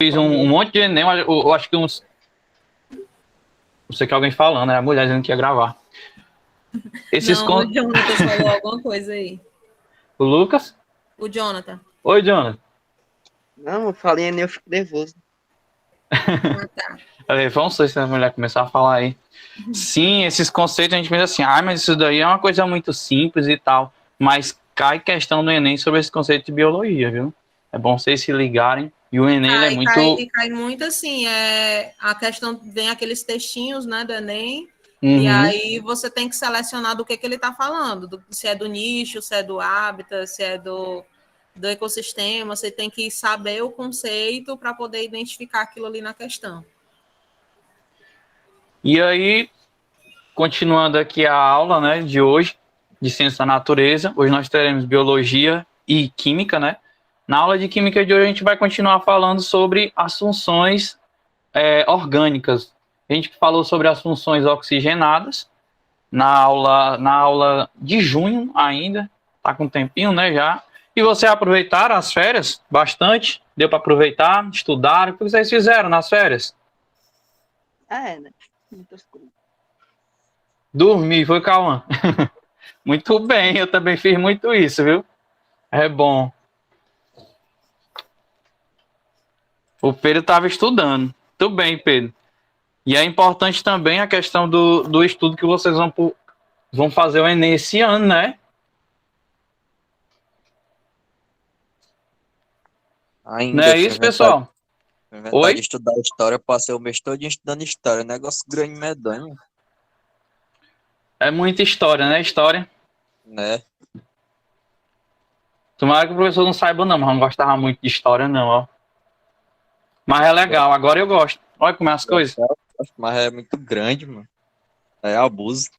fiz um monte de Enem, mas eu acho que uns. Não sei que alguém falando, né? A mulher dizendo que ia gravar. Esses Não, o con... Jonatas falou alguma coisa aí. O Lucas? O Jonathan. Oi, Jonathan. Não, eu falei nem eu fico nervoso. Ah, tá. Vamos ver se a mulher começar a falar aí. Sim, esses conceitos a gente pensa assim, mas isso daí é uma coisa muito simples e tal. Mas cai questão do Enem sobre esse conceito de biologia, viu? É bom vocês se ligarem. E o Enem ele é muito. Cai muito assim, a questão, vem aqueles textinhos, né, do Enem, e Uhum. aí você tem que selecionar do que ele está falando, se é do nicho, se é do hábitat, se é do ecossistema, você tem que saber o conceito para poder identificar aquilo ali na questão. E aí, continuando aqui a aula, né, de hoje, de ciência da natureza, hoje nós teremos biologia e química, né? Na aula de química de hoje a gente vai continuar falando sobre as funções orgânicas. A gente falou sobre as funções oxigenadas na aula de junho ainda, tá com um tempinho, né, já. E vocês aproveitaram as férias bastante? Deu para aproveitar, estudar? O que vocês fizeram nas férias? Né? Muitas coisas. Dormir, foi, Cauã? Muito bem, eu também fiz muito isso, viu? É bom. O Pedro estava estudando. Muito bem, Pedro. E é importante também a questão do estudo que vocês vão fazer o Enem esse ano, né? Não Ainda, é fui isso, pessoal? inventar de Oi? estudar história, eu passei o mês todo estudando história, negócio grande medonho, É muita história, né? História. né? Tomara que o professor não saiba, não, mas eu não gostava muito de história, não, ó. Mas é legal, agora eu gosto. Olha como é as coisas. Mas é muito grande, mano. É abuso.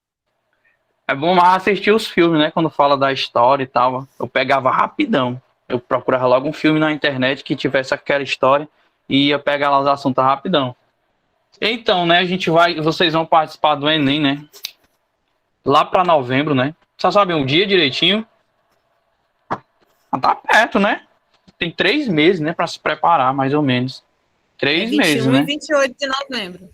É bom mais assistir os filmes, né? Quando fala da história e tal. Eu pegava rapidão. Eu procurava logo um filme na internet que tivesse aquela história e ia pegar lá os assuntos rapidão. Então, né, vocês vão participar do Enem, né? Lá para novembro, né? Só sabem um dia direitinho. Tá perto, né? Tem 3 meses, né, para se preparar, mais ou menos. É 3 meses, 21 e né? 28 de novembro.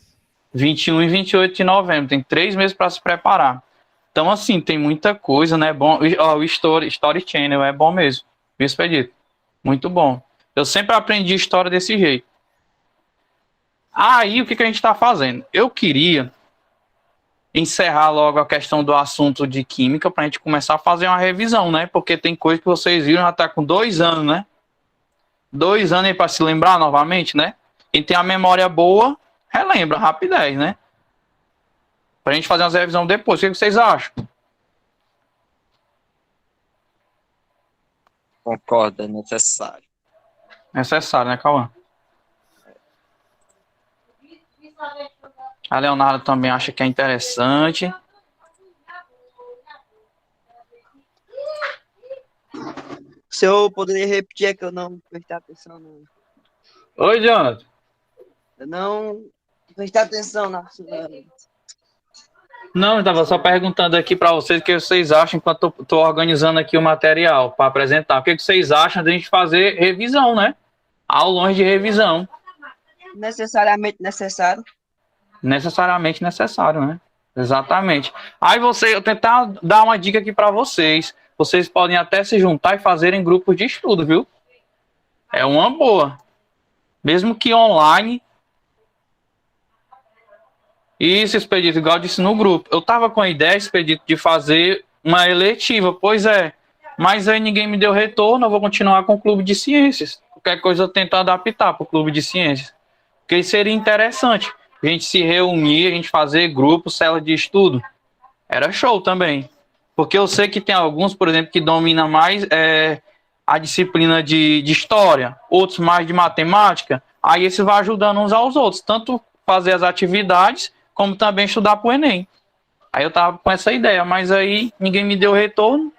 21 e 28 de novembro. Tem 3 meses para se preparar. Então, assim, tem muita coisa, né? Bom, ó, o Story Channel é bom mesmo. Viu, Expedito? Muito bom. Eu sempre aprendi história desse jeito. Aí, o que a gente está fazendo? Eu queria encerrar logo a questão do assunto de química para a gente começar a fazer uma revisão, né? Porque tem coisa que vocês viram já está com 2 anos, né? 2 anos aí para se lembrar novamente, né? Quem tem a memória boa, relembra rapidez, né? Para a gente fazer uma revisão depois. O que vocês acham? Concordo, é necessário. Necessário, né, Cauã? A Leonardo também acha que é interessante. Se eu poderia repetir, é que eu não prestei atenção. Oi, Jonathan. Eu não prestei atenção Não, eu estava só perguntando aqui para vocês o que vocês acham enquanto eu estou organizando aqui o material para apresentar. O que vocês acham de a gente fazer revisão, né? Aulões de revisão. necessariamente necessário. Necessariamente necessário, né? Exatamente. Aí eu tentar dar uma dica aqui para vocês. Vocês podem até se juntar e fazerem grupos de estudo, viu? É uma boa. Mesmo que online. Isso, Expedito, igual eu disse no grupo. Eu tava com a ideia, Expedito, de fazer uma eletiva, pois é. Mas aí ninguém me deu retorno, eu vou continuar com o clube de ciências. Qualquer coisa eu tento adaptar para o clube de ciências. Porque seria interessante a gente se reunir, a gente fazer grupo, cela de estudo. Era show também. Porque eu sei que tem alguns, por exemplo, que dominam mais a disciplina de história, outros mais de matemática. Aí esse vai ajudando uns aos outros, tanto fazer as atividades, como também estudar para o Enem. Aí eu tava com essa ideia, mas aí ninguém me deu retorno.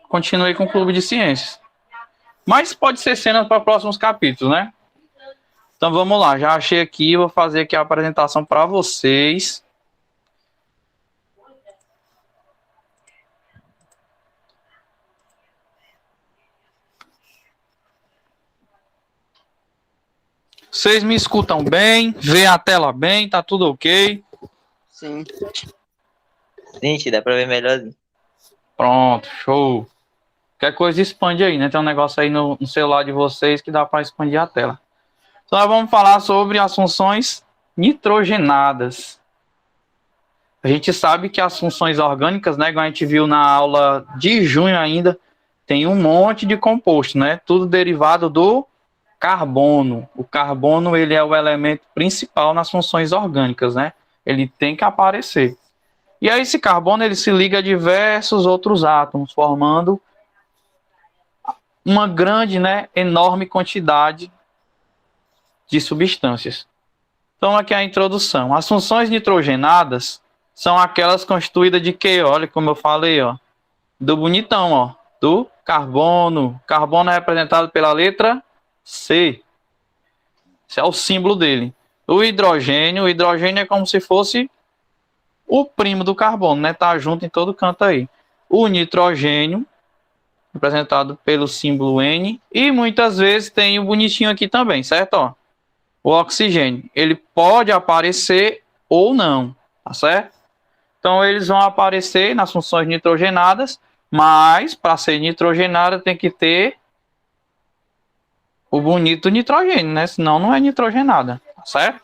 Continuei com o clube de ciências. Mas pode ser cena para próximos capítulos, né? Então vamos lá, já achei aqui, vou fazer aqui a apresentação para vocês. Vocês me escutam bem? Vê a tela bem? Tá tudo ok? Sim. Gente, dá pra ver melhor. Pronto, show. Qualquer coisa expande aí, né? Tem um negócio aí no celular de vocês que dá para expandir a tela. Então nós vamos falar sobre as funções nitrogenadas. A gente sabe que as funções orgânicas, né, como a gente viu na aula de junho ainda, tem um monte de composto, né? Tudo derivado do carbono. O carbono, ele é o elemento principal nas funções orgânicas, né? Ele tem que aparecer. E aí esse carbono, ele se liga a diversos outros átomos, formando uma grande, né, enorme quantidade de substâncias. Então aqui é a introdução. As funções nitrogenadas são aquelas constituídas de quê? Olha como eu falei, ó, do bonitão, ó, do carbono. Carbono é representado pela letra C. Esse é o símbolo dele. O hidrogênio é como se fosse o primo do carbono, né? Tá junto em todo canto aí. O nitrogênio, representado pelo símbolo N, e muitas vezes tem o bonitinho aqui também, certo? Ó, o oxigênio, ele pode aparecer ou não, tá certo? Então eles vão aparecer nas funções nitrogenadas, mas para ser nitrogenada tem que ter o bonito nitrogênio, né? Senão não é nitrogenada, tá certo?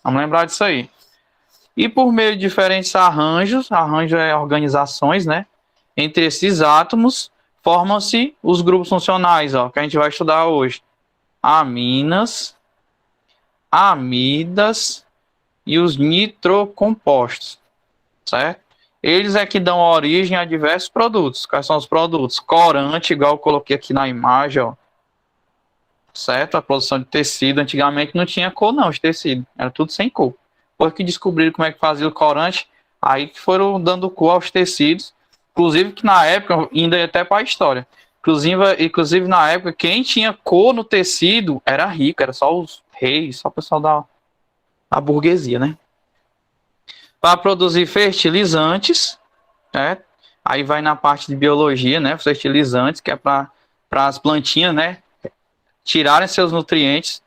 Vamos lembrar disso aí. E por meio de diferentes arranjos é organizações, né? Entre esses átomos, formam-se os grupos funcionais, ó, que a gente vai estudar hoje. Aminas, amidas e os nitrocompostos, certo? Eles é que dão origem a diversos produtos. Quais são os produtos? Corante, igual eu coloquei aqui na imagem, ó, certo? A produção de tecido. Antigamente não tinha cor não, de tecido. Era tudo sem cor. Depois que descobriram como é que fazia o corante, aí que foram dando cor aos tecidos. Inclusive que na época, ainda é até para a história, inclusive na época, quem tinha cor no tecido era rico, era só os reis, só o pessoal da burguesia, né? Para produzir fertilizantes, né? Aí vai na parte de biologia, né? Fertilizantes, que é para as plantinhas, né, tirarem seus nutrientes.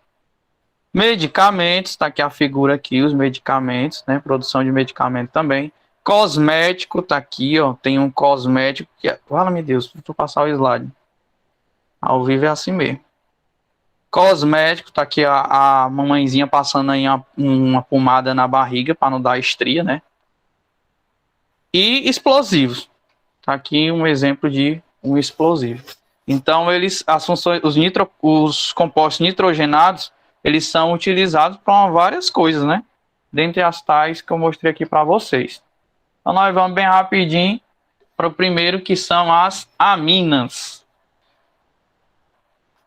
Medicamentos, tá aqui a figura aqui, os medicamentos, né? Produção de medicamento também. Cosmético, tá aqui, ó. Tem um cosmético que é... Fala, meu Deus, deixa eu passar o slide. Ao vivo é assim mesmo. Cosmético, tá aqui a mamãezinha passando aí uma pomada na barriga para não dar estria, né? E explosivos. Tá aqui um exemplo de um explosivo. Então, as funções, os compostos nitrogenados, eles são utilizados para várias coisas, né? Dentre as tais que eu mostrei aqui para vocês. Então, nós vamos bem rapidinho para o primeiro, que são as aminas.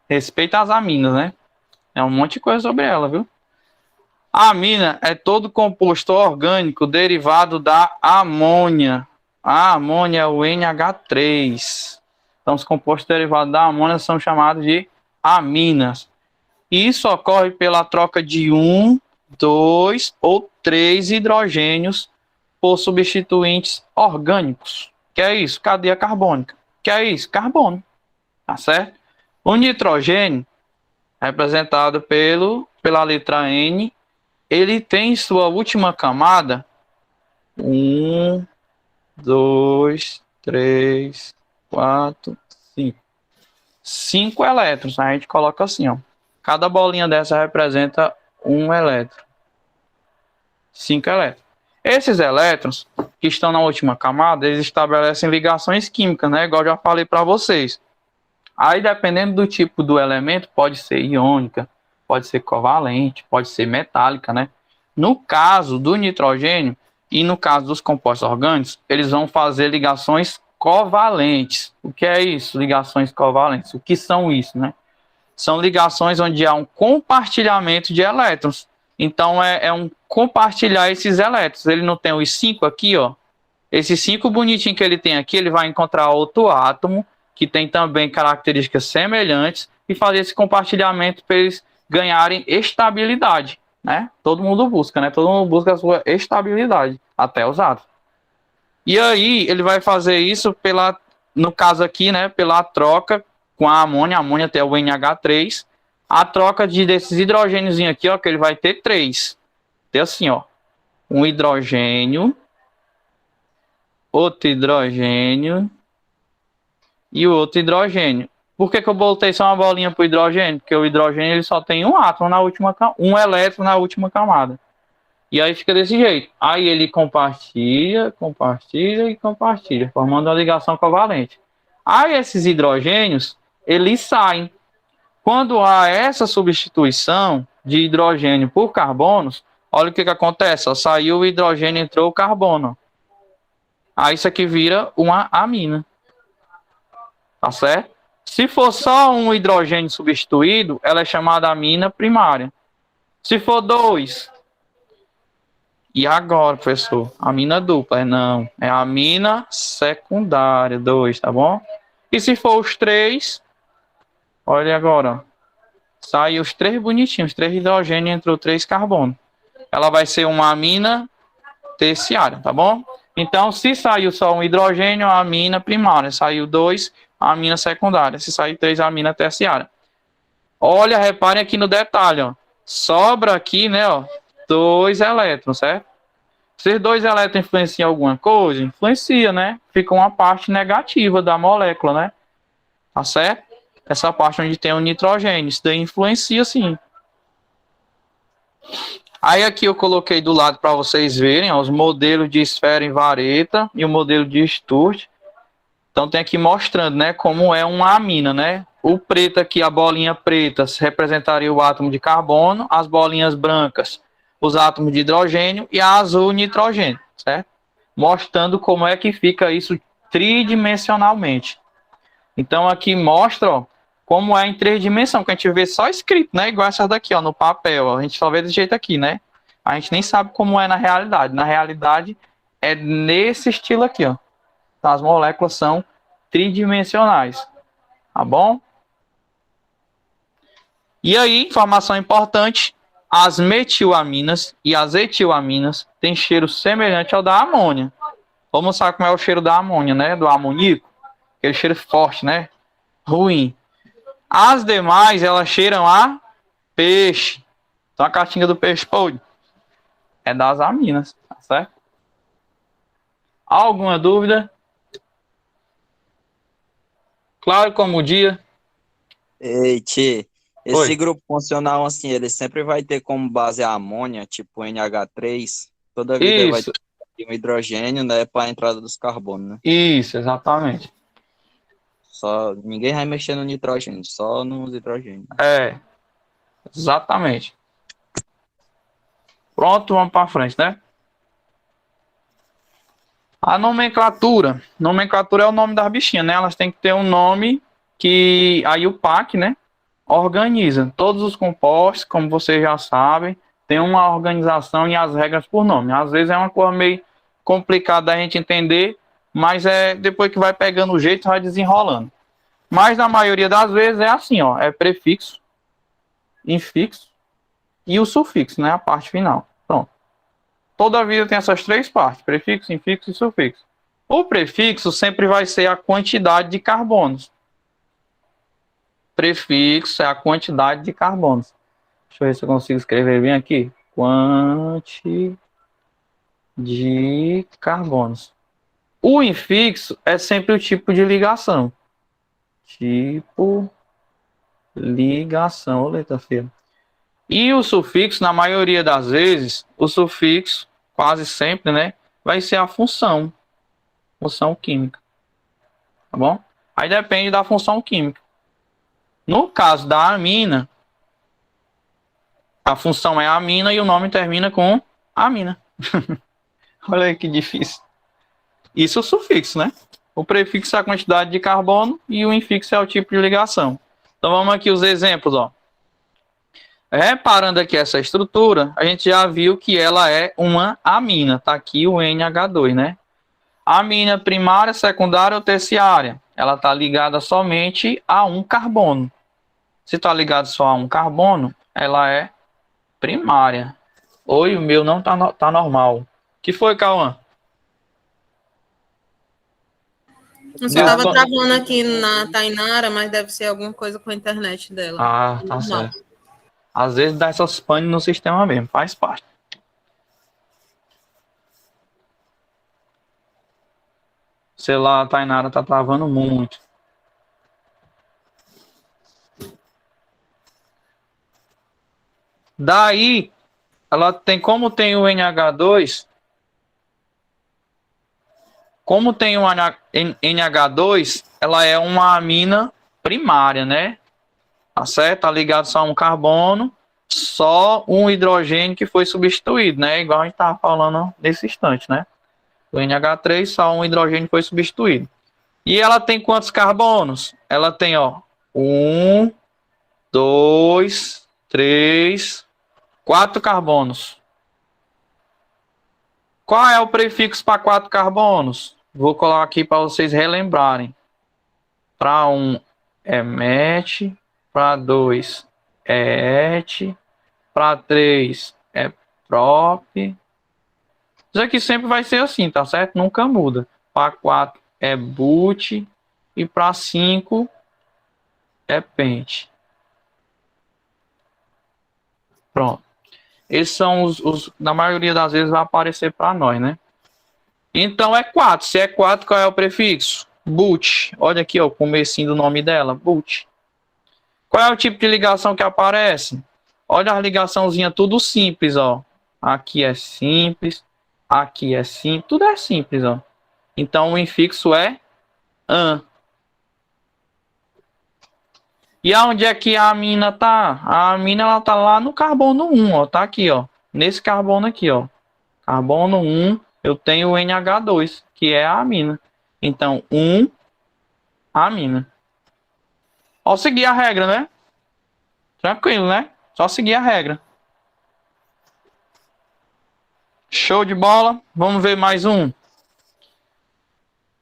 Respeita as aminas, né? É um monte de coisa sobre ela, viu? A amina é todo composto orgânico derivado da amônia. A amônia é o NH3. Então, os compostos derivados da amônia são chamados de aminas. Isso ocorre pela troca de 1, 2 ou 3 hidrogênios por substituintes orgânicos. Que é isso? Cadeia carbônica. Que é isso? Carbono. Tá certo? O nitrogênio, representado pela letra N, ele tem em sua última camada 1, 2, 3, 4, 5. 5 elétrons. A gente coloca assim, ó. Cada bolinha dessa representa um elétron. 5 elétrons. Esses elétrons que estão na última camada, eles estabelecem ligações químicas, né? Igual eu já falei para vocês. Aí, dependendo do tipo do elemento, pode ser iônica, pode ser covalente, pode ser metálica, né? No caso do nitrogênio e no caso dos compostos orgânicos, eles vão fazer ligações covalentes. O que é isso? Ligações covalentes. O que são isso, né? São ligações onde há um compartilhamento de elétrons. Então, é um compartilhar esses elétrons. Ele não tem os 5 aqui, ó. Esses 5 bonitinhos que ele tem aqui, ele vai encontrar outro átomo que tem também características semelhantes e fazer esse compartilhamento para eles ganharem estabilidade, né? Todo mundo busca, né? Todo mundo busca a sua estabilidade, até os átomos. E aí, ele vai fazer isso no caso aqui, né? Pela troca com a amônia tem o NH3, a troca desses hidrogênios aqui, ó, que ele vai ter 3. Tem assim, ó, um hidrogênio, outro hidrogênio e o outro hidrogênio. Por que eu botei só uma bolinha para o hidrogênio? Porque o hidrogênio ele só tem um átomo na última, um elétron na última camada. E aí fica desse jeito. Aí ele compartilha, compartilha e compartilha, formando uma ligação covalente. Aí esses hidrogênios, eles saem. Quando há essa substituição de hidrogênio por carbonos, olha o que acontece. Ó, saiu o hidrogênio, entrou o carbono. Aí isso aqui vira uma amina. Tá certo? Se for só um hidrogênio substituído, ela é chamada amina primária. Se for 2, e agora, professor? Amina dupla? Não, é amina secundária, 2, tá bom? E se for os 3, olha agora, sai os 3 bonitinhos, 3 hidrogênios, entrou 3 carbonos. Ela vai ser uma amina terciária, tá bom? Então, se saiu só um hidrogênio, a amina primária. Saiu 2, a amina secundária. Se sair 3, a amina terciária. Olha, reparem aqui no detalhe, ó. Sobra aqui, né, ó, 2 elétrons, certo? Se 2 elétrons influenciam alguma coisa, influencia, né? Fica uma parte negativa da molécula, né? Tá certo? Essa parte onde tem o nitrogênio, isso daí influencia sim. Aí aqui eu coloquei do lado para vocês verem, ó, os modelos de esfera em vareta e o modelo de Sturt. Então tem aqui mostrando, né, como é uma amina, né? O preto aqui, a bolinha preta, representaria o átomo de carbono, as bolinhas brancas, os átomos de hidrogênio e a azul, o nitrogênio, certo? Mostrando como é que fica isso tridimensionalmente. Então aqui mostra, ó, como é em 3 dimensões, que a gente vê só escrito, né? Igual essa daqui, ó, no papel. Ó. A gente só vê desse jeito aqui, né? A gente nem sabe como é na realidade. Na realidade, é nesse estilo aqui, ó. Então, as moléculas são tridimensionais. Tá bom? E aí, informação importante, as metilaminas e as etilaminas têm cheiro semelhante ao da amônia. Vamos mostrar como é o cheiro da amônia, né? Do amoníaco. Aquele cheiro forte, né? Ruim. As demais, elas cheiram a peixe. Então a cartinha do peixe podre é das aminas, tá certo? Alguma dúvida? Claro como o dia. Ei, tchê, esse Oi. grupo funcional assim, ele sempre vai ter como base a amônia, tipo NH3. Toda vida ele vai Isso, ter um hidrogênio, né, para a entrada dos carbonos, né? isso, exatamente. Só ninguém vai mexer no nitrogênio, só nos hidrogênios. É, exatamente. Pronto, vamos para frente, né? A nomenclatura. Nomenclatura é o nome das bichinhas, né? Elas têm que ter um nome que aí o PAC, né, organiza. Todos os compostos, como vocês já sabem, tem uma organização e as regras por nome. Às vezes é uma coisa meio complicada da gente entender, mas é depois que vai pegando o jeito, vai desenrolando. Mas na maioria das vezes é assim, ó, é prefixo, infixo e o sufixo, né, a parte final. Pronto. Toda vida tem essas 3 partes, prefixo, infixo e sufixo. O prefixo sempre vai ser a quantidade de carbonos. Prefixo é a quantidade de carbonos. Deixa eu ver se eu consigo escrever bem aqui. Quantidade de carbonos. O infixo é sempre o tipo de ligação. Tipo ligação, letra feia. E o sufixo, na maioria das vezes, o sufixo, quase sempre, né, vai ser a função química. Tá bom? Aí depende da função química. No caso da amina, a função é amina e o nome termina com amina. Olha aí que difícil. Isso é o sufixo, né? O prefixo é a quantidade de carbono e o infixo é o tipo de ligação. Então vamos aqui os exemplos, ó. Reparando aqui essa estrutura, a gente já viu que ela é uma amina. Tá aqui o NH2, né? Amina primária, secundária ou terciária? Ela está ligada somente a um carbono. Se está ligado só a um carbono, ela é primária. Oi, o meu não tá normal. Que foi, Cauã? Eu só Deu tava quan- travando aqui na Tainara, mas deve ser alguma coisa com a internet dela. Ah, tá Normal. certo. Às vezes dá essas panes no sistema mesmo, faz parte. Sei lá, a Tainara tá travando muito. Daí, ela tem, como tem o NH2, como tem o NH2, ela é uma amina primária, né? Tá certo? Tá ligado só a um carbono, só um hidrogênio que foi substituído, né? Igual a gente tava falando nesse instante, né? O NH3, só um hidrogênio foi substituído. E ela tem quantos carbonos? Ela tem, ó, 1, 2, 3, 4 carbonos. Qual é o prefixo para 4 carbonos? Vou colocar aqui para vocês relembrarem. Para 1 é met, para 2 é et, para 3 é prop. Isso aqui sempre vai ser assim, tá certo? Nunca muda. Para 4 é but e para 5 é pente. Pronto. Esses são na maioria das vezes vai aparecer para nós, né? Então é 4. Se é 4, qual é o prefixo? But. Olha aqui, ó, o comecinho do nome dela, but. Qual é o tipo de ligação que aparece? Olha a ligaçãozinha, tudo simples, ó. Aqui é simples, aqui é simples, tudo é simples, ó. Então o infixo é an. E aonde é que a amina tá? A amina ela tá lá no carbono 1, ó, tá aqui, ó. Nesse carbono aqui, ó. Carbono 1, eu tenho o NH2, que é a amina. Então, amina. Ó, seguir a regra, né? Tranquilo, né? Só seguir a regra. Show de bola. Vamos ver mais um.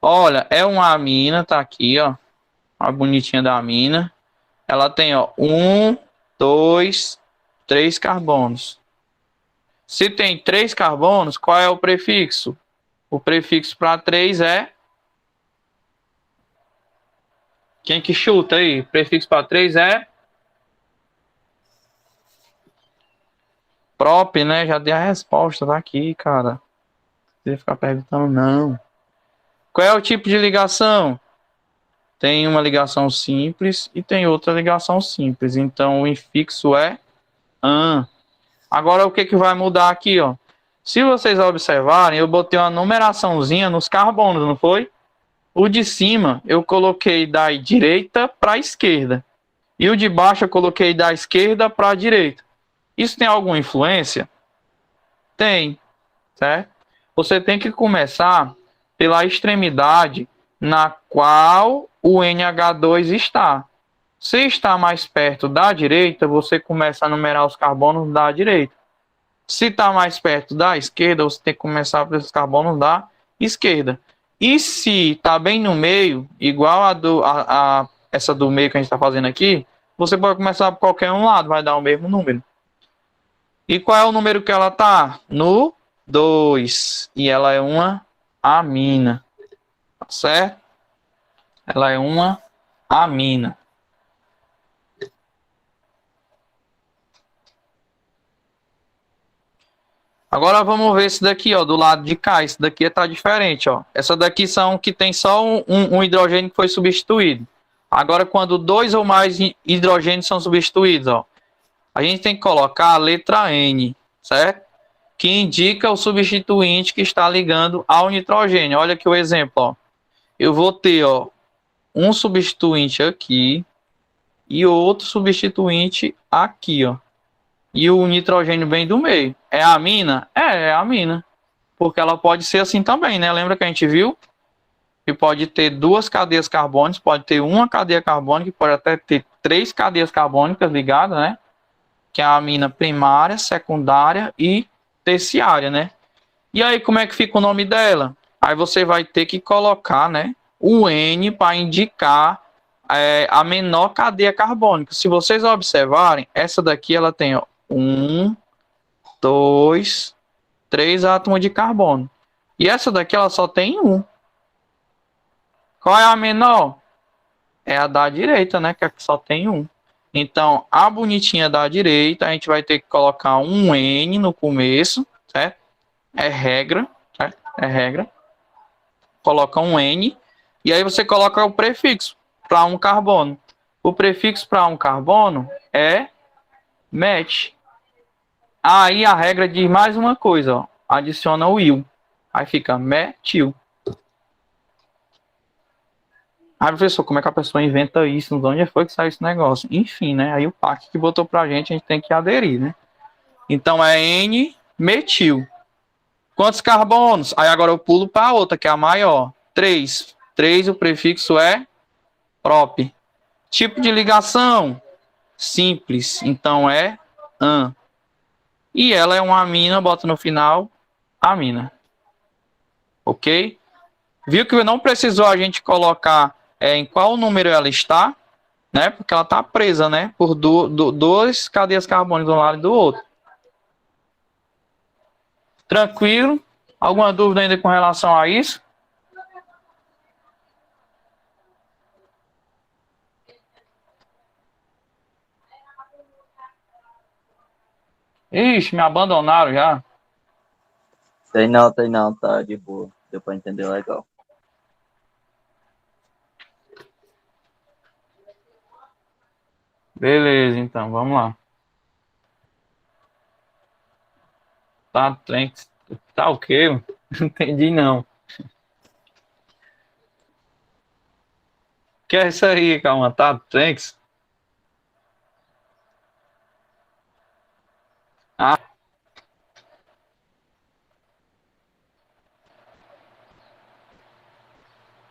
Olha, é uma amina, tá aqui, ó. A bonitinha da amina. Ela tem, ó, 1, 2, 3 carbonos. Se tem 3 carbonos, qual é o prefixo? O prefixo para 3 é... Quem que chuta aí? O prefixo para 3 é... Prop, né? Já dei a resposta, tá aqui, cara. Não precisa ficar perguntando, não. Qual é o tipo de ligação? Tem uma ligação simples e tem outra ligação simples. Então, o infixo é an. Agora, o que que vai mudar aqui, ó? Se vocês observarem, eu botei uma numeraçãozinha nos carbonos, não foi? O de cima, eu coloquei da direita para a esquerda. E o de baixo, eu coloquei da esquerda para a direita. Isso tem alguma influência? Tem, certo? Você tem que começar pela extremidade na qual o NH2 está. Se está mais perto da direita, você começa a numerar os carbonos da direita. Se está mais perto da esquerda, você tem que começar pelos carbonos da esquerda. E se está bem no meio, igual a essa do meio que a gente está fazendo aqui, você pode começar por qualquer um lado, vai dar o mesmo número. E qual é o número que ela está? No 2. E ela é uma amina. Tá certo? Ela é uma amina. Agora vamos ver esse daqui, ó, do lado de cá. Esse daqui tá diferente, ó. Essa daqui são que tem só um hidrogênio que foi substituído. Agora, quando 2 ou mais hidrogênios são substituídos, ó, a gente tem que colocar a letra N, certo? Que indica o substituinte que está ligando ao nitrogênio. Olha aqui o exemplo, ó. Eu vou ter, ó, um substituinte aqui e outro substituinte aqui, ó. E o nitrogênio bem do meio. É a amina? É a amina. Porque ela pode ser assim também, né? Lembra que a gente viu? Que pode ter 2 cadeias carbônicas, pode ter uma cadeia carbônica, pode até ter 3 cadeias carbônicas ligadas, né? Que é a amina primária, secundária e terciária, né? E aí, como é que fica o nome dela? Aí você vai ter que colocar, né, o N para indicar a menor cadeia carbônica. Se vocês observarem, essa daqui ela tem, ó, 1, 2, 3 átomos de carbono. E essa daqui ela só tem 1. Qual é a menor? É a da direita, né? Que aqui só tem um. Então, a bonitinha da direita, a gente vai ter que colocar um N no começo, certo? É regra, certo? É regra. Coloca um N. E aí você coloca o prefixo para um carbono. O prefixo para um carbono é met. Aí a regra diz mais uma coisa, ó. Adiciona o il. Aí fica metil. Ah, professor, como é que a pessoa inventa isso? De onde foi que saiu esse negócio? Enfim, né? Aí o PAC que botou pra gente, a gente tem que aderir, né? Então é N-metil. Quantos carbonos? Aí agora eu pulo para outra, que é a maior. 3. 3, o prefixo é prop. Tipo de ligação? Simples. Então é an. E ela é uma amina, bota no final amina. Ok? Viu que não precisou a gente colocar em qual número ela está, né? Porque ela está presa, né? Por duas cadeias carbônicas de um lado e do outro. Tranquilo? Alguma dúvida ainda com relação a isso? Ixi, me abandonaram já. Tem não, tá de boa. Deu pra entender legal. Beleza, então, vamos lá. Tá, tá o quê? Não entendi, não. O que é isso aí, calma? Tá, thanks. Ah.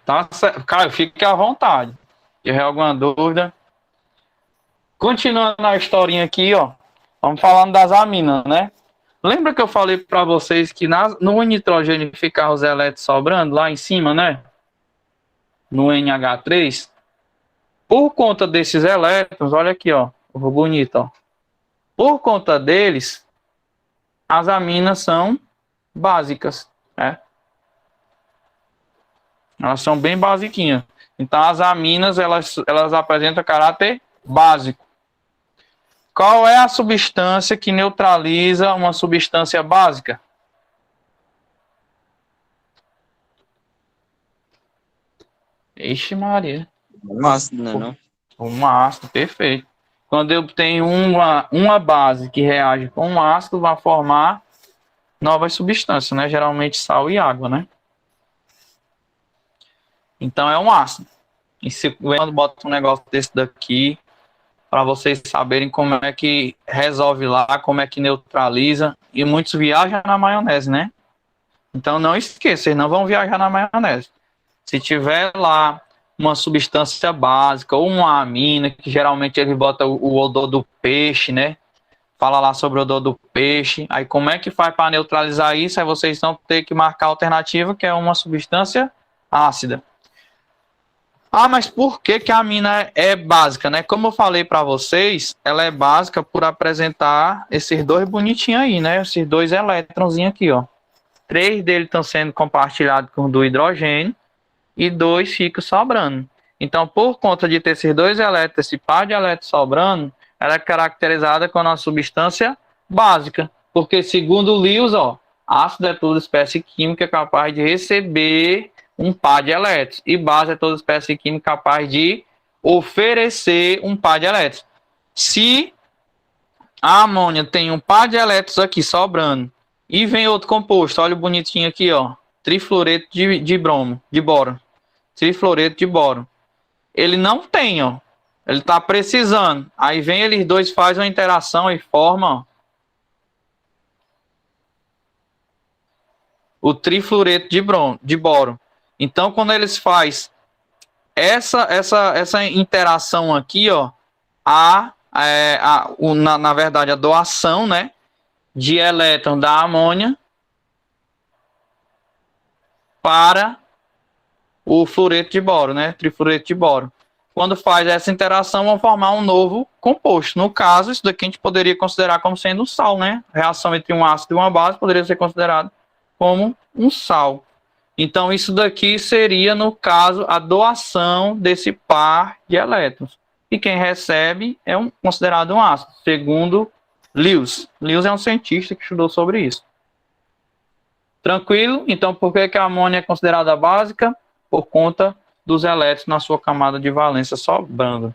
Tá certo. Cara, fique à vontade. Se tiver alguma dúvida. Continuando a historinha aqui, ó. Vamos falando das aminas, né? Lembra que eu falei para vocês que no nitrogênio ficavam os elétrons sobrando lá em cima, né? No NH3. Por conta desses elétrons, olha aqui, ó. Bonito, ó. Por conta deles, as aminas são básicas, né? Elas são bem basiquinhas. Então, as aminas, elas apresentam caráter básico. Qual é a substância que neutraliza uma substância básica? Ixi, Maria. Um ácido, né, não? Um ácido, perfeito. Quando eu tenho uma base que reage com um ácido, vai formar novas substâncias, né? Geralmente sal e água, né? Então é um ácido. E se quando bota um negócio desse daqui, para vocês saberem como é que resolve lá, como é que neutraliza. E muitos viajam na maionese, né? Então não esqueça, vocês não vão viajar na maionese. Se tiver lá uma substância básica ou uma amina, que geralmente ele bota o odor do peixe, né? Fala lá sobre o odor do peixe. Aí como é que faz para neutralizar isso? Aí vocês vão ter que marcar a alternativa, que é uma substância ácida. Ah, mas por que a amina é básica, né? Como eu falei para vocês, ela é básica por apresentar esses dois bonitinhos aí, né? Esses dois elétronzinhos aqui, ó. 3 deles estão sendo compartilhados com o do hidrogênio e 2 ficam sobrando. Então, por conta de ter esses 2 elétrons, esse par de elétrons sobrando, ela é caracterizada como uma substância básica. Porque, segundo Lewis, ó, ácido é toda espécie química capaz de receber um par de elétrons. E base é toda espécie química capaz de oferecer um par de elétrons. Se a amônia tem um par de elétrons aqui sobrando e vem outro composto, olha o bonitinho aqui, ó, trifluoreto de boro. Trifluoreto de boro. Ele não tem, ó. Ele está precisando. Aí vem eles dois, fazem uma interação e formam, ó, o trifluoreto de boro. Então, quando eles fazem essa interação aqui, ó, na verdade, a doação, né, de elétron da amônia para o fluoreto de boro, né, trifluoreto de boro. Quando faz essa interação, vão formar um novo composto. No caso, isso daqui a gente poderia considerar como sendo um sal, né? A reação entre um ácido e uma base poderia ser considerado como um sal. Então, isso daqui seria, no caso, a doação desse par de elétrons. E quem recebe é considerado um ácido, segundo Lewis. Lewis é um cientista que estudou sobre isso. Tranquilo? Então, por que a amônia é considerada básica? Por conta dos elétrons na sua camada de valência sobrando.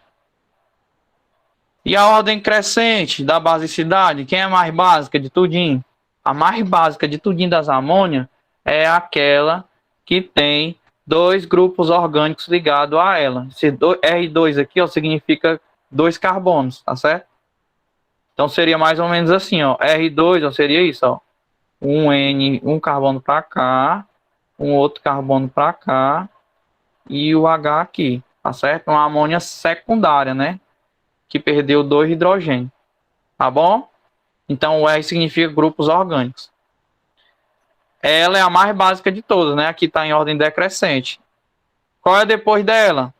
E a ordem crescente da basicidade? Quem é mais básica de tudinho? A mais básica de tudinho das amônias é aquela que tem 2 grupos orgânicos ligados a ela. Esse R2 aqui, ó, significa 2 carbonos, tá certo? Então seria mais ou menos assim, ó. R2, ó, seria isso, ó. Um carbono para cá, um outro carbono para cá e o H aqui, tá certo? Uma amônia secundária, né? Que perdeu 2 hidrogênios, tá bom? Então o R significa grupos orgânicos. Ela é a mais básica de todas, né? Aqui está em ordem decrescente. Qual é depois dela?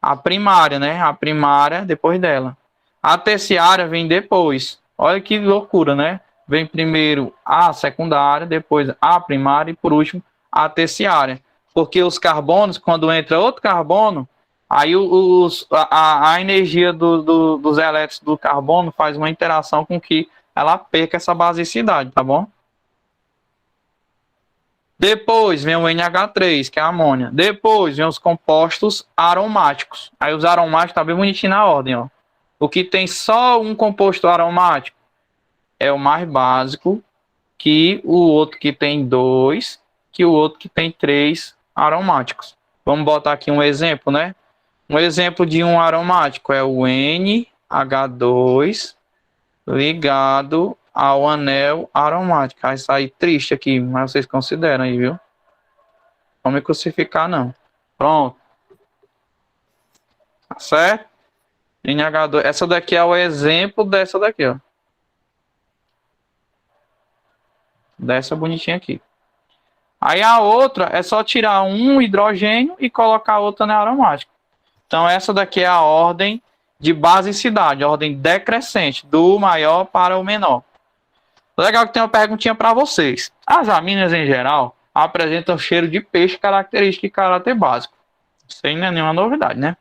A primária, né? A primária depois dela. A terciária vem depois. Olha que loucura, né? Vem primeiro a secundária, depois a primária e por último a terciária. Porque os carbonos, quando entra outro carbono, aí a energia dos elétrons do carbono faz uma interação com que ela perca essa basicidade, tá bom? Depois vem o NH3, que é a amônia. Depois vem os compostos aromáticos. Aí os aromáticos tá bem bonitinho na ordem, ó. O que tem só um composto aromático é o mais básico, que o outro que tem 2, que o outro que tem 3 aromáticos. Vamos botar aqui um exemplo, né? Um exemplo de um aromático é o NH2 ligado ao anel aromático. Vai sair triste aqui, mas vocês consideram aí, viu? Não me crucificar, não. Pronto. Tá certo? NH2. Essa daqui é o exemplo dessa daqui, ó. Dessa bonitinha aqui. Aí a outra é só tirar um hidrogênio e colocar outra na aromática. Então essa daqui é a ordem de basicidade, ordem decrescente, do maior para o menor. Legal que tem uma perguntinha para vocês. As aminas em geral apresentam cheiro de peixe característico e caráter básico. Isso aí não é nenhuma novidade, né?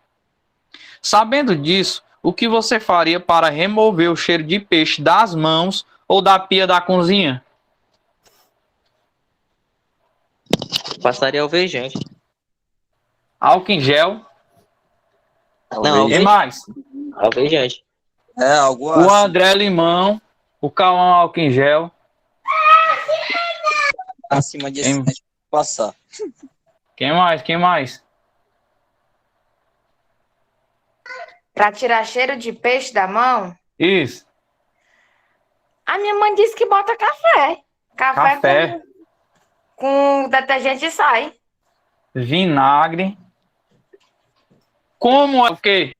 Sabendo disso, o que você faria para remover o cheiro de peixe das mãos ou da pia da cozinha? Passaria alvejante. Álcool em gel. Não, E mais? alvejante. É algo O assim. André limão. O Cauã álcool em gel. Acima disso, Quem- deixa eu passar. Quem mais? Quem mais? Para tirar cheiro de peixe da mão, Isso. a minha mãe disse que bota café. Café. Com detergente sai. Vinagre. Como é o quê?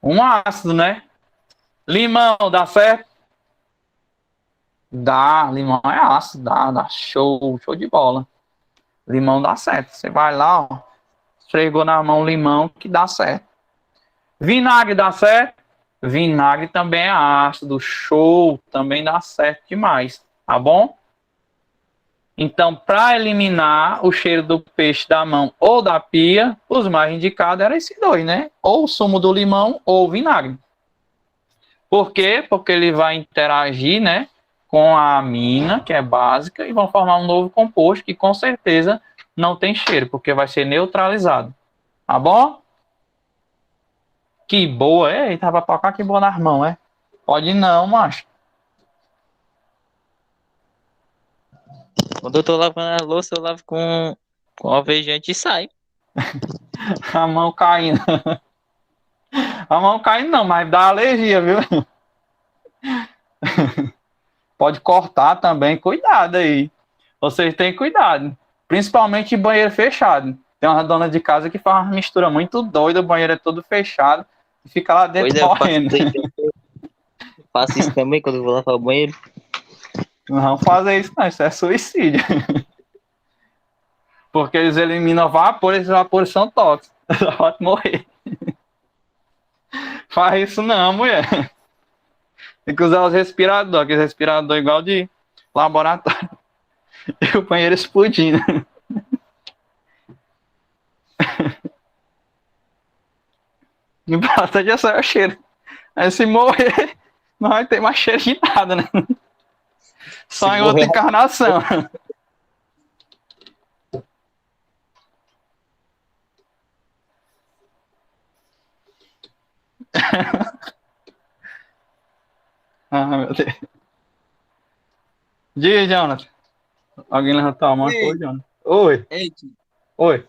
Um ácido, né? Limão, dá certo? Dá, limão é ácido, dá show de bola. Limão dá certo. Você vai lá, ó, esfregou na mão limão que dá certo. Vinagre dá certo? Vinagre também é ácido, show, também dá certo demais, tá bom? Então, para eliminar o cheiro do peixe da mão ou da pia, os mais indicados eram esses dois, né? Ou o sumo do limão ou o vinagre. Por quê? Porque ele vai interagir, né, com a amina, que é básica, e vão formar um novo composto que com certeza não tem cheiro, porque vai ser neutralizado. Tá bom? Que boa, é? Tava pra cá, que boa nas mãos, é? Pode não, macho. Quando eu tô lavando a louça, eu lavo com alvejante e sai. A mão caindo. A mão caindo não, mas dá alergia, viu? Pode cortar também, cuidado aí. Vocês têm cuidado. Principalmente em banheiro fechado. Tem uma dona de casa que faz uma mistura muito doida, o banheiro é todo fechado e fica lá dentro Pois é, morrendo. Faço isso também quando eu vou lavar o banheiro. Não fazer isso não, isso é suicídio. Porque eles eliminam vapor, esses vapores são tóxicos. Ela pode morrer. Faz isso não, mulher. Tem que usar os respiradores, aqueles respiradores igual de laboratório. E o banheiro explodindo. O importante é só o cheiro. Aí se morrer, não vai ter mais cheiro de nada, né? Só Se em outra morrer- encarnação. Ah, meu Deus. Diz, Jonathan. Alguém levantou a mão? Ei. Foi, Jonathan. Oi, Ei, tio, oi.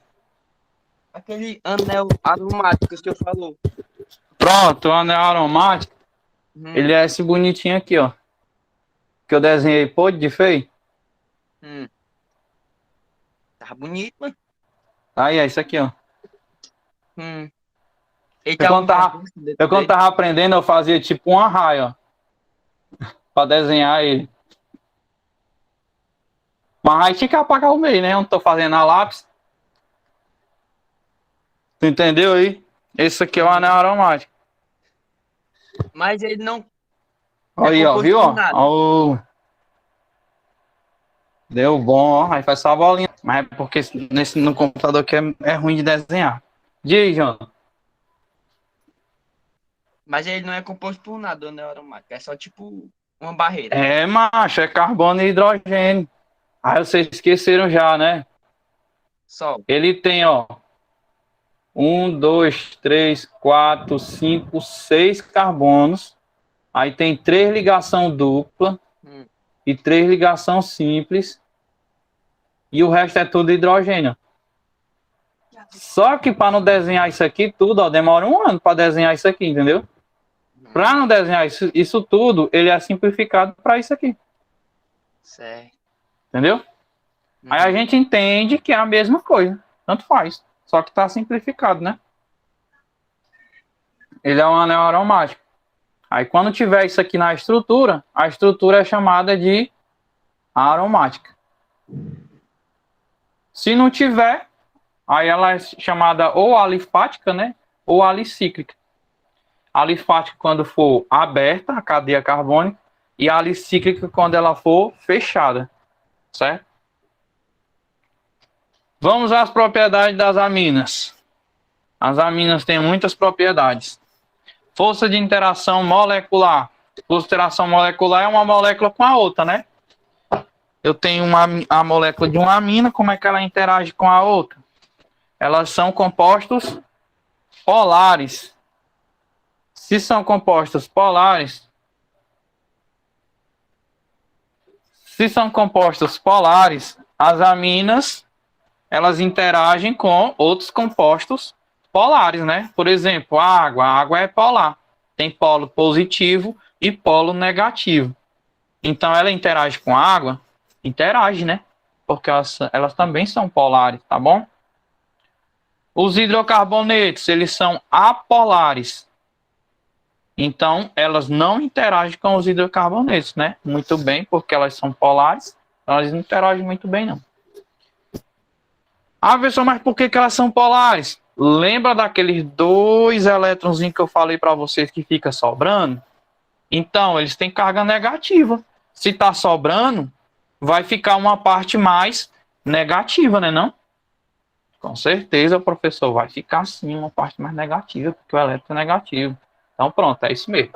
aquele anel aromático que o senhor falou. Pronto, o anel aromático. Hum, Ele é esse bonitinho aqui, ó. Que eu desenhei, pode de feio. hum. Tá bonito, mano. Aí, é isso aqui, ó. Hum. Ele Eu tem quando alguma tava- gosto dentro Eu quando dele? tava aprendendo, eu fazia tipo uma raia, ó. Pra desenhar ele. Mas aí tinha que apagar o meio, né? Eu não tô fazendo a lápis. Tu entendeu aí? Esse aqui é o anel aromático. Mas ele não Aí, ó, composto viu? por Ó? nada. Ó, deu bom, ó. Aí faz só a bolinha. Mas é porque no computador aqui é ruim de desenhar. Diz, João. Mas ele não é composto por nada, o anel aromático. É só tipo uma barreira. É, macho, é carbono e hidrogênio. Aí vocês esqueceram já, né? Só. Ele tem, ó, 1, 2, 3, 4, 5, 6 carbonos. Aí tem 3 ligação dupla Hum. e 3 ligação simples. E o resto é tudo hidrogênio. Só que para não desenhar isso aqui tudo, ó, demora 1 ano para desenhar isso aqui, entendeu? Para não desenhar isso tudo, ele é simplificado para isso aqui, Certo. entendeu? Aí a gente entende que é a mesma coisa, tanto faz, só que está simplificado, né? Ele é um anel aromático. Aí quando tiver isso aqui na estrutura, a estrutura é chamada de aromática. Se não tiver, aí ela é chamada ou alifática, né? Ou alicíclica. Alifática quando for aberta, a cadeia carbônica, e alicíclica quando ela for fechada, certo? Vamos às propriedades das aminas. As aminas têm muitas propriedades. Força de interação molecular. Força de interação molecular é uma molécula com a outra, né? Eu tenho a molécula de uma amina, como é que ela interage com a outra? Elas são compostos polares. Se são compostos polares, as aminas, elas interagem com outros compostos polares, né? Por exemplo, a água é polar. Tem polo positivo e polo negativo. Então, ela interage com a água? Interage, né? Porque elas também são polares, tá bom? Os hidrocarbonetos, eles são apolares. Então, elas não interagem com os hidrocarbonetos, né? Muito bem, porque elas são polares. Elas não interagem muito bem, não. Ah, pessoal, mas por que elas são polares? Lembra daqueles 2 elétrons que eu falei para vocês que fica sobrando? Então, eles têm carga negativa. Se está sobrando, vai ficar uma parte mais negativa, né, não? Com certeza, professor, vai ficar sim uma parte mais negativa, porque o elétron é negativo. Então, pronto, é isso mesmo.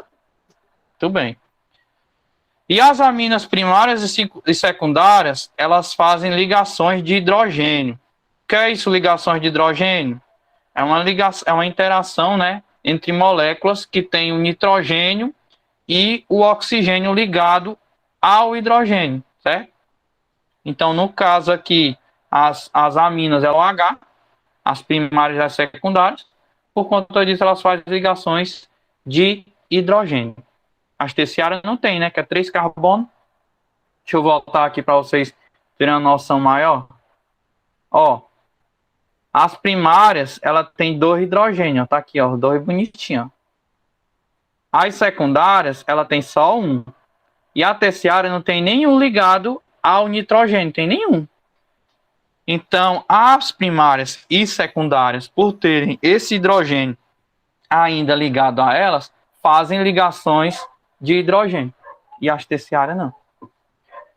Muito bem. E as aminas primárias e secundárias, elas fazem ligações de hidrogênio. O que é isso, ligações de hidrogênio? É uma interação, né, entre moléculas que têm o nitrogênio e o oxigênio ligado ao hidrogênio, certo? Então, no caso aqui, as aminas é o H, as primárias e as secundárias. Por conta disso, elas fazem ligações de hidrogênio. As terciárias não tem, né? Que é 3 carbono. Deixa eu voltar aqui para vocês terem uma noção maior. Ó, as primárias, ela tem 2 hidrogênios. Tá aqui, ó, 2 bonitinhos. As secundárias, ela tem só 1. E a terciária não tem nenhum ligado ao nitrogênio, tem nenhum. Então, as primárias e secundárias, por terem esse hidrogênio ainda ligado a elas, fazem ligações de hidrogênio. E as terciárias não.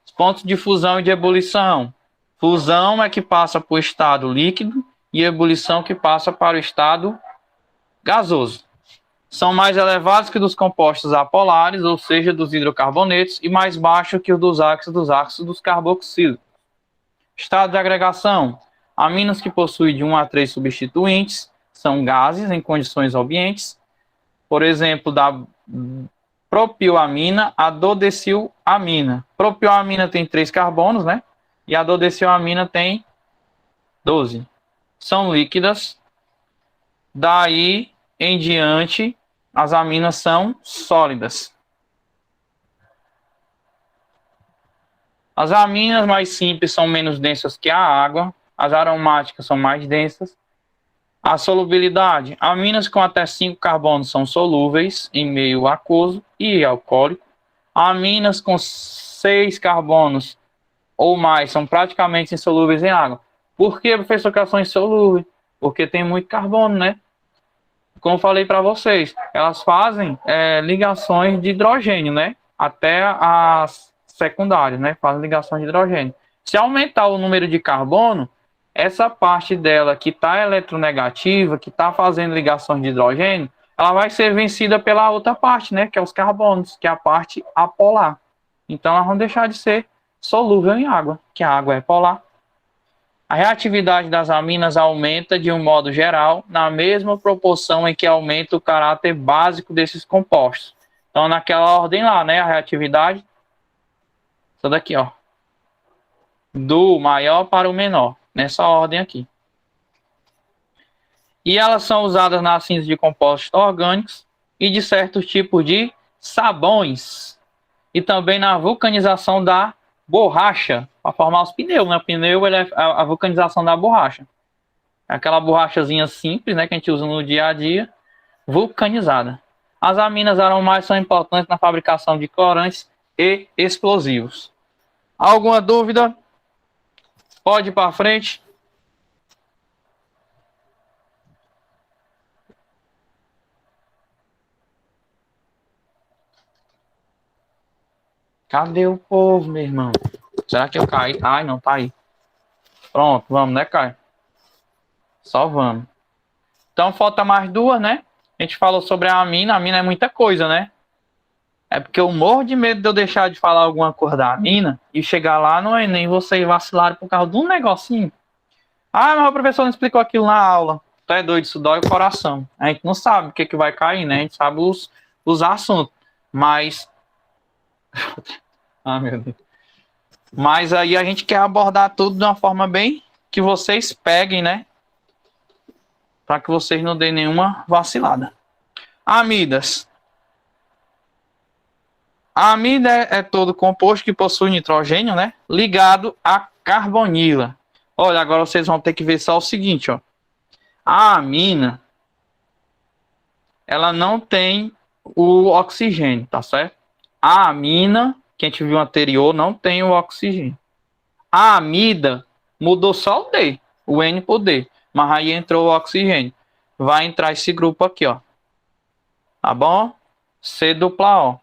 Os pontos de fusão e de ebulição. Fusão é que passa para o estado líquido e ebulição que passa para o estado gasoso. São mais elevados que dos compostos apolares, ou seja, dos hidrocarbonetos, e mais baixos que os dos ácidos dos carboxílicos. Estado de agregação. Aminas que possuem de 1 a 3 substituintes são gases em condições ambientes. Por exemplo, da propioamina, a dodecilamina. Propioamina tem 3 carbonos, né? E a dodecilamina tem 12. São líquidas. Daí em diante, as aminas são sólidas. As aminas mais simples são menos densas que a água. As aromáticas são mais densas. A solubilidade. Aminas com até 5 carbonos são solúveis em meio aquoso e alcoólico. Aminas com 6 carbonos ou mais são praticamente insolúveis em água. Por que, professor, que elas são insolúveis? Porque tem muito carbono, né? Como eu falei para vocês, elas fazem ligações de hidrogênio, né? Até as secundárias, né? Fazem ligações de hidrogênio. Se aumentar o número de carbono, essa parte dela que está eletronegativa, que está fazendo ligações de hidrogênio, ela vai ser vencida pela outra parte, né? Que é os carbonos, que é a parte apolar. Então, elas vão deixar de ser solúvel em água, que a água é polar. A reatividade das aminas aumenta de um modo geral na mesma proporção em que aumenta o caráter básico desses compostos. Então, naquela ordem lá, né? A reatividade, essa daqui, ó. Do maior para o menor, nessa ordem aqui. E elas são usadas na síntese de compostos orgânicos e de certos tipos de sabões. E também na vulcanização da borracha, para formar os pneus, né? O pneu ele é a vulcanização da borracha. Aquela borrachazinha simples, né, que a gente usa no dia a dia, vulcanizada. As aminas aromáticas são importantes na fabricação de corantes e explosivos. Alguma dúvida? Pode ir para frente. Cadê o povo, meu irmão? Será que eu caí? Ai, não, tá aí. Pronto, vamos, né, Caio? Só vamos. Então, falta mais 2, né? A gente falou sobre a amina. A amina é muita coisa, né? É porque eu morro de medo de eu deixar de falar alguma coisa da amina e chegar lá no Enem vocês vacilarem por causa de um negocinho. Ah, mas o professor não explicou aquilo na aula. Tu é doido, isso dói o coração. A gente não sabe o que vai cair, né? A gente sabe os assuntos. Mas... ah, meu Deus. Mas aí a gente quer abordar tudo de uma forma bem que vocês peguem, né? Para que vocês não deem nenhuma vacilada. Amidas. A amida é todo composto que possui nitrogênio, né? Ligado a carbonila. Olha, agora vocês vão ter que ver só o seguinte, ó. A amina, ela não tem o oxigênio, tá certo? A amina, que a gente viu anterior, não tem o oxigênio. A amida mudou só o D, o N por D, mas aí entrou o oxigênio. Vai entrar esse grupo aqui, ó. Tá bom? C dupla O.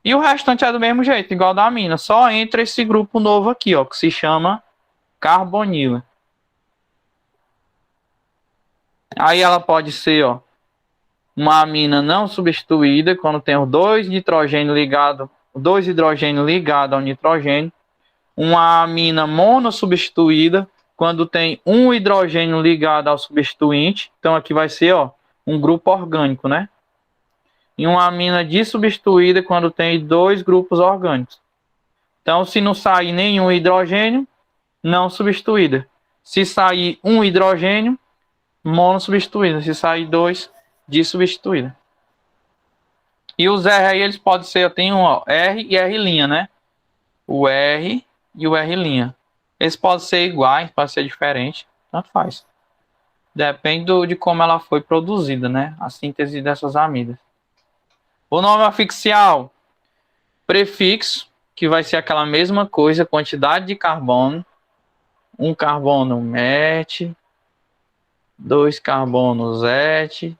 E o restante é do mesmo jeito, igual da amina. Só entra esse grupo novo aqui, ó, que se chama carbonila. Aí ela pode ser, ó, uma amina não substituída, quando tem os 2 hidrogênios ligados ao nitrogênio. Uma amina monossubstituída, quando tem um hidrogênio ligado ao substituinte. Então aqui vai ser, ó, um grupo orgânico, né? E uma amina dissubstituída quando tem 2 grupos orgânicos. Então, se não sair nenhum hidrogênio, não substituída. Se sair um hidrogênio, monossubstituída. Se sair 2, dissubstituída. E os R aí, eles podem ser, tem um, ó, R e R', né? O R e o R'. Eles podem ser iguais, podem ser diferentes, tanto faz. Depende de como ela foi produzida, né? A síntese dessas amidas. O nome oficial, prefixo, que vai ser aquela mesma coisa, quantidade de carbono. 1 carbono met, 2 carbonos et,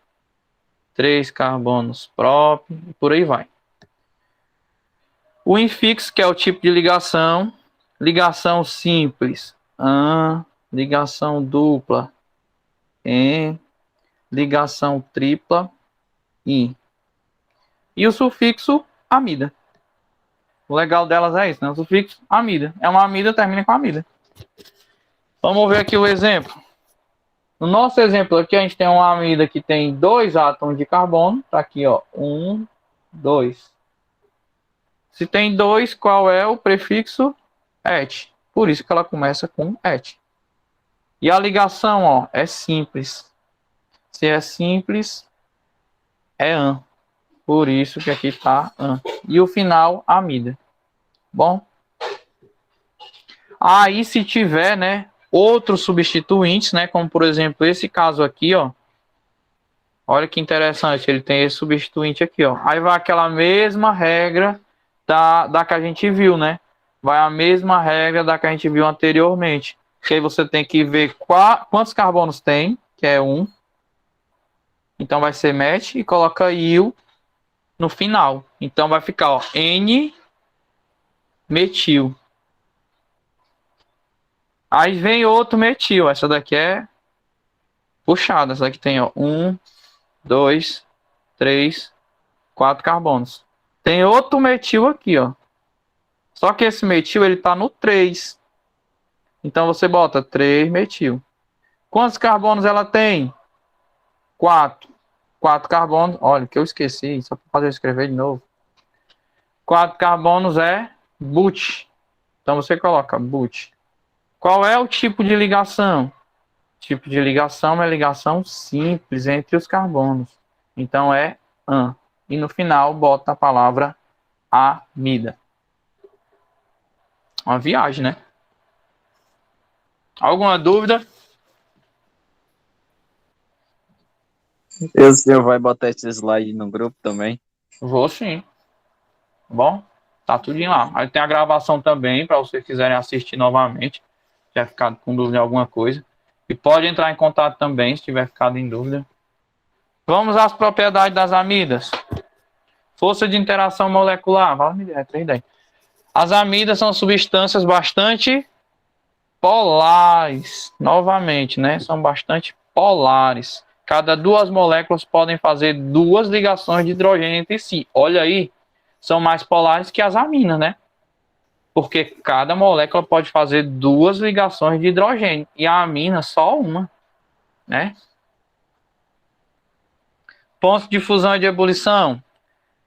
3 carbonos prop, e por aí vai. O infixo, que é o tipo de ligação. Ligação simples, an. Ligação dupla, en. Ligação tripla, in. E o sufixo, amida. O legal delas é isso, né? O sufixo, amida. É uma amida, termina com amida. Vamos ver aqui o exemplo. No nosso exemplo aqui, a gente tem uma amida que tem 2 átomos de carbono. Tá aqui, ó. 1, 2. Se tem 2, qual é o prefixo? Et. Por isso que ela começa com et. E a ligação, ó, é simples. Se é simples, é an. Por isso que aqui tá an. E o final, amida. Bom? Aí se tiver, né, outros substituintes, né, como por exemplo esse caso aqui, ó. Olha que interessante, ele tem esse substituinte aqui, ó. Aí vai aquela mesma regra da que a gente viu, né? Vai a mesma regra da que a gente viu anteriormente. Que aí você tem que ver quantos carbonos tem, que é 1. Então vai ser match e coloca il no final. Então vai ficar, ó, N-metil. Aí vem outro metil. Essa daqui é puxada. Essa daqui tem, ó, 1, 2, 3, 4 carbonos. Tem outro metil aqui, ó. Só que esse metil, ele tá no 3. Então você bota 3 metil. Quantos carbonos ela tem? 4. 4 carbonos. Olha, que eu esqueci. Só para fazer eu escrever de novo. 4 carbonos é but. Então você coloca but. Qual é o tipo de ligação? O tipo de ligação é ligação simples entre os carbonos. Então é an. E no final bota a palavra amida. Uma viagem, né? Alguma dúvida? E o senhor vai botar esse slide no grupo também? Vou sim. Bom, tá tudo lá. Aí tem a gravação também, para vocês quiserem assistir novamente. Se tiver ficado com dúvida em alguma coisa. E pode entrar em contato também, se tiver ficado em dúvida. Vamos às propriedades das amidas. Força de interação molecular. As amidas são substâncias bastante polares. Novamente, né? São bastante polares. Cada 2 moléculas podem fazer 2 ligações de hidrogênio entre si. Olha aí, são mais polares que as aminas, né? Porque cada molécula pode fazer 2 ligações de hidrogênio. E a amina só uma, né? Pontos de fusão e de ebulição.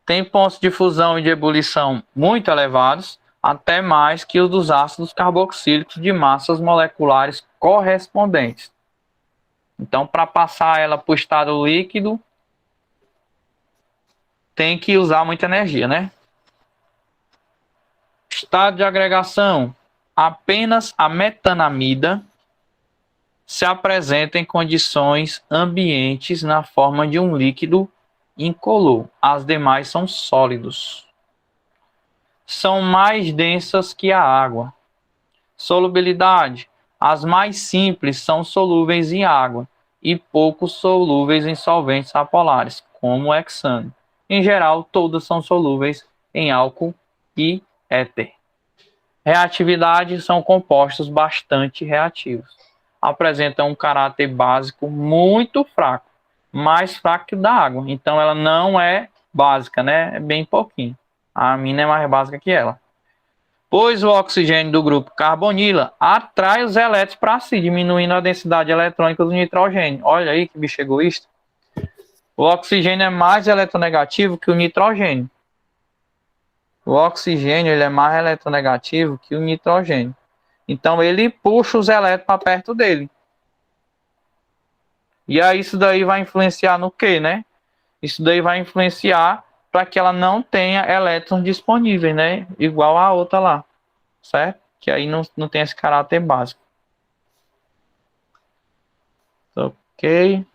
Tem pontos de fusão e de ebulição muito elevados, até mais que os dos ácidos carboxílicos de massas moleculares correspondentes. Então, para passar ela para o estado líquido, tem que usar muita energia, né? Estado de agregação. Apenas a metanamida se apresenta em condições ambientes na forma de um líquido incolor. As demais são sólidos. São mais densas que a água. Solubilidade. As mais simples são solúveis em água e pouco solúveis em solventes apolares, como o hexano. Em geral, todas são solúveis em álcool e éter. Reatividade são compostos bastante reativos. Apresentam um caráter básico muito fraco, mais fraco que o da água. Então ela não é básica, né? É bem pouquinho. A amina é mais básica que ela. Pois o oxigênio do grupo carbonila atrai os elétrons para si, diminuindo a densidade eletrônica do nitrogênio. Olha aí que bicho egoísta. O oxigênio é mais eletronegativo que o nitrogênio. O oxigênio ele é mais eletronegativo que o nitrogênio. Então ele puxa os elétrons para perto dele. E aí isso daí vai influenciar no quê, né? Isso daí vai influenciar para que ela não tenha elétrons disponíveis, né? Igual a outra lá, certo? Que aí não tem esse caráter básico. Ok.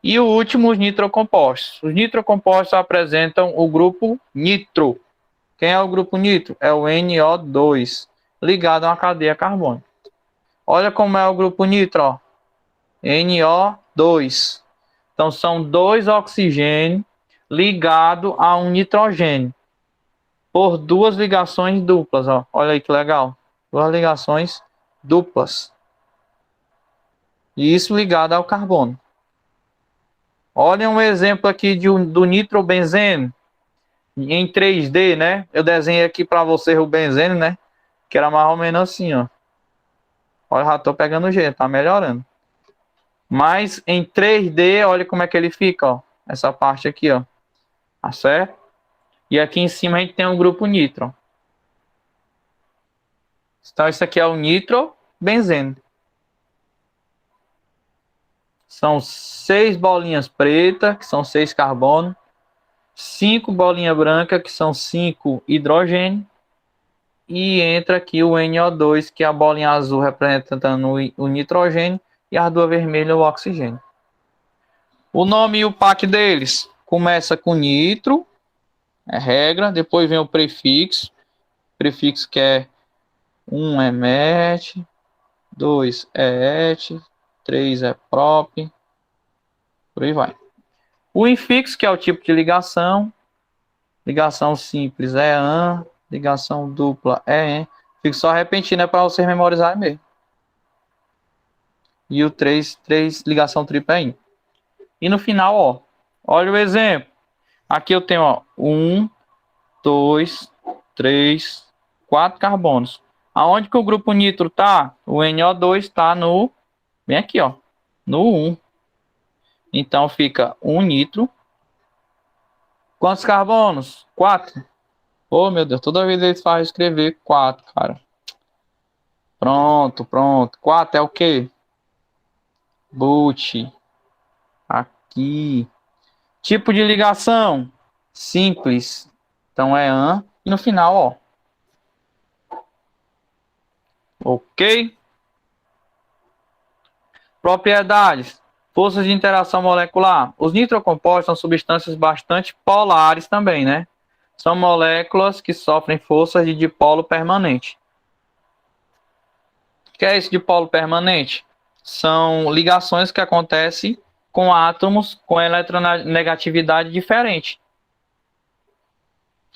E o último, os nitrocompostos. Os nitrocompostos apresentam o grupo nitro. Quem é o grupo nitro? É o NO2, ligado a uma cadeia carbônica. Olha como é o grupo nitro, ó. NO2. Então são 2 oxigênios ligados a um nitrogênio. por duas ligações duplas, ó. Olha aí que legal. Duas ligações duplas. E isso ligado ao carbono. Olha um exemplo aqui do nitrobenzeno em 3D, né? Eu desenhei aqui para vocês o benzeno, né? Que era mais ou menos assim, ó. Olha, já tô pegando o jeito, tá melhorando. Mas em 3D, olha como é que ele fica, ó. Essa parte aqui, ó. Tá certo? E aqui em cima a gente tem um grupo nitro. Então isso aqui é o nitrobenzeno. São 6 bolinhas pretas, que são 6 carbono. 5 bolinhas brancas, que são 5 hidrogênio. E entra aqui o NO2, que é a bolinha azul representando o nitrogênio. E as duas vermelhas o oxigênio. O nome e o PAC deles começa com nitro, é regra. Depois vem o prefixo. Prefixo que é 1 é met, 2 é et, 3 é prop, por aí vai. O infixo, que é o tipo de ligação. Ligação simples é AN, ligação dupla é EN. Fico só repetindo, é para vocês memorizarem mesmo. E o 3 ligação tripla é IN. E no final, ó, olha o exemplo. Aqui eu tenho, ó, 1, 2, 3, 4 carbonos. Aonde que o grupo nitro tá? O NO2 tá no, bem aqui, ó, no 1. Então fica 1 nitro. Quantos carbonos? 4. Oh, meu Deus, toda vez eles fazem escrever 4, cara. Pronto. 4 é o quê? Boot. Aqui. Tipo de ligação? Simples. Então é AN. E no final, ó. Ok? Propriedades. Forças de interação molecular. Os nitrocompostos são substâncias bastante polares também, né? São moléculas que sofrem forças de dipolo permanente. O que é isso de dipolo permanente? São ligações que acontecem com átomos com eletronegatividade diferente.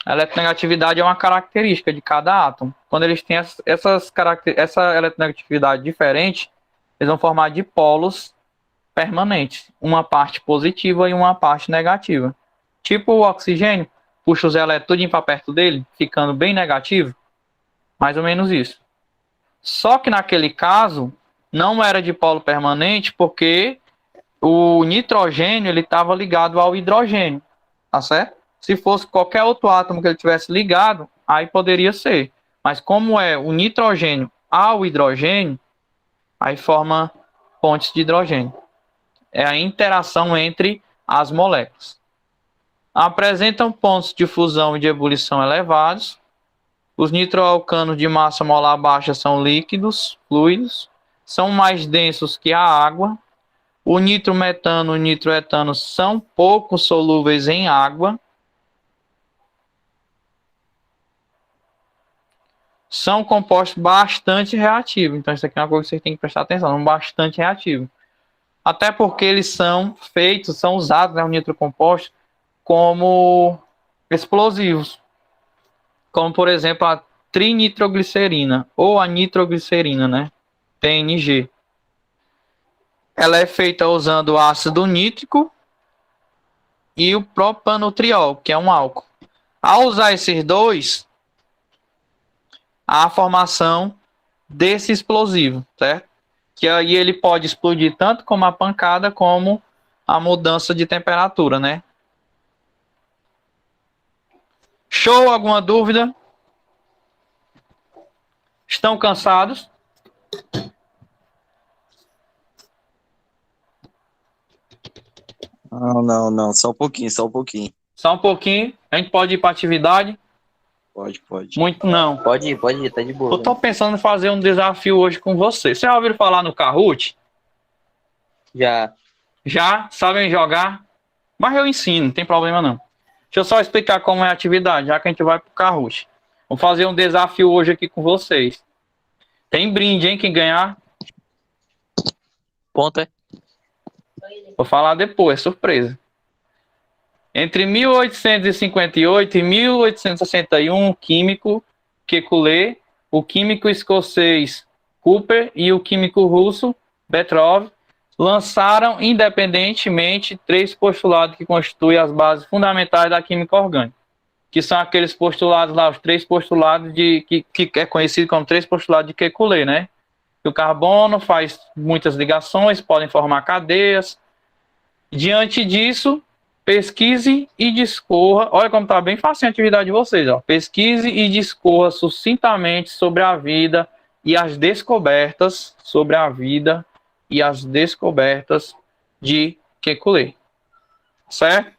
A eletronegatividade é uma característica de cada átomo. Quando eles têm essa eletronegatividade diferente, eles vão formar dipolos permanentes. Uma parte positiva e uma parte negativa. Tipo o oxigênio, puxa os elétrons para perto dele, ficando bem negativo. Mais ou menos isso. Só que naquele caso, não era dipolo permanente, porque o nitrogênio ele estava ligado ao hidrogênio. Tá certo? Se fosse qualquer outro átomo que ele tivesse ligado, aí poderia ser. Mas como é o nitrogênio ao hidrogênio, aí forma pontes de hidrogênio. É a interação entre as moléculas. Apresentam pontos de fusão e de ebulição elevados. Os nitroalcanos de massa molar baixa são líquidos, fluidos. São mais densos que a água. O nitrometano e o nitroetano são pouco solúveis em água. São compostos bastante reativos. Então, isso aqui é uma coisa que vocês têm que prestar atenção. São bastante reativos. Até porque eles são feitos, são usados, né, o nitrocomposto, como explosivos. Como, por exemplo, a trinitroglicerina ou a nitroglicerina, né? PNG. Ela é feita usando ácido nítrico e o propanotriol, que é um álcool. Ao usar esses dois, há a formação desse explosivo, certo? Que aí ele pode explodir tanto como a pancada, como a mudança de temperatura, né? Show? Alguma dúvida? Estão cansados? Não, só um pouquinho. Só um pouquinho. A gente pode ir para atividade? Pode. Muito não. Pode ir, tá de boa. Eu tô pensando em fazer um desafio hoje com você. Você já ouviu falar no Kahoot? Já. Já? Sabem jogar? Mas eu ensino, não tem problema não. Deixa eu só explicar como é a atividade, já que a gente vai pro Kahoot. Vou fazer um desafio hoje aqui com vocês. Tem brinde, hein? Quem ganhar? Ponto é? Vou falar depois, surpresa. Entre 1858 e 1861, o químico Kekulé, o químico escocês Cooper e o químico russo Petrov lançaram independentemente 3 postulados que constituem as bases fundamentais da química orgânica, que são aqueles postulados lá, os 3 postulados que é conhecido como 3 postulados de Kekulé, né? Que o carbono faz muitas ligações, podem formar cadeias. Diante disso, pesquise e discorra. Olha como está bem fácil a atividade de vocês. Ó. Pesquise e discorra sucintamente sobre a vida e as descobertas de Kekulé. Certo?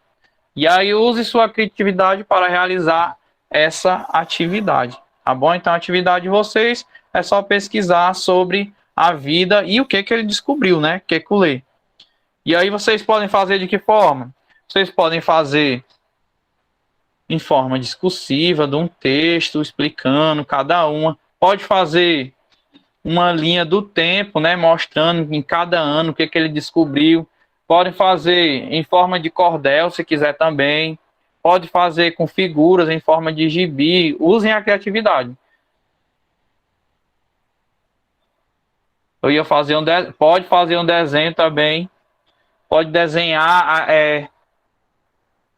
E aí use sua criatividade para realizar essa atividade. Tá bom? Então a atividade de vocês é só pesquisar sobre a vida e o que ele descobriu, né? Kekulé. E aí vocês podem fazer de que forma? Vocês podem fazer em forma discursiva, de um texto explicando cada uma. Pode fazer uma linha do tempo, né, mostrando em cada ano o que ele descobriu. Podem fazer em forma de cordel, se quiser também. Pode fazer com figuras em forma de gibi. Usem a criatividade. Eu ia fazer pode fazer um desenho também. Pode desenhar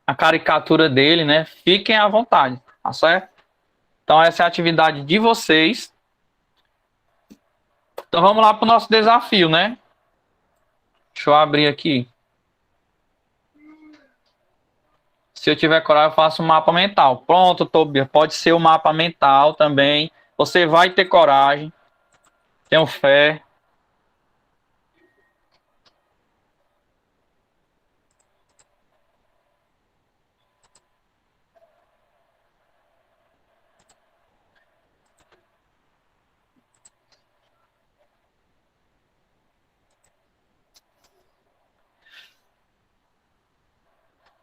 a caricatura dele, né? Fiquem à vontade, tá certo? Então essa é a atividade de vocês. Então vamos lá para o nosso desafio, né? Deixa eu abrir aqui. Se eu tiver coragem, eu faço um mapa mental. Pronto, Tobias. Pode ser o mapa mental também. Você vai ter coragem. Tenho fé.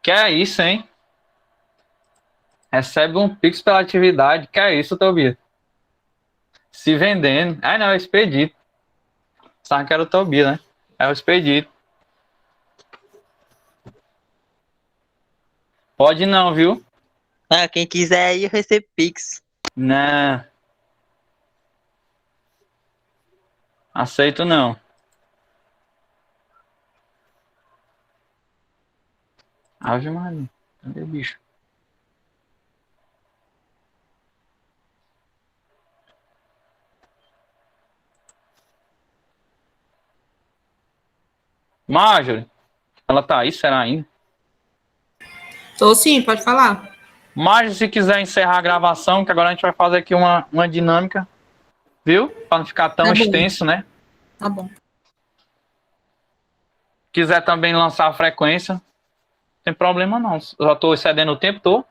Que é isso, hein? Recebe um Pix pela atividade. Que é isso, Tobias? Se vendendo. Ah, não, é o Expedito. Sabe que era o Tobias, né? É o Expedito. Pode não, viu? Ah, quem quiser aí, recebe Pix. Não. Aceito não. Ave Maria. Cadê, bicho? Marjorie. Ela tá aí, será ainda? Tô sim, pode falar. Marjorie, se quiser encerrar a gravação, que agora a gente vai fazer aqui uma dinâmica. Viu? Para não ficar tão Tá bom. extenso, né? Tá bom. Quiser também lançar a frequência, não tem problema não. Eu já tô excedendo o tempo, tô?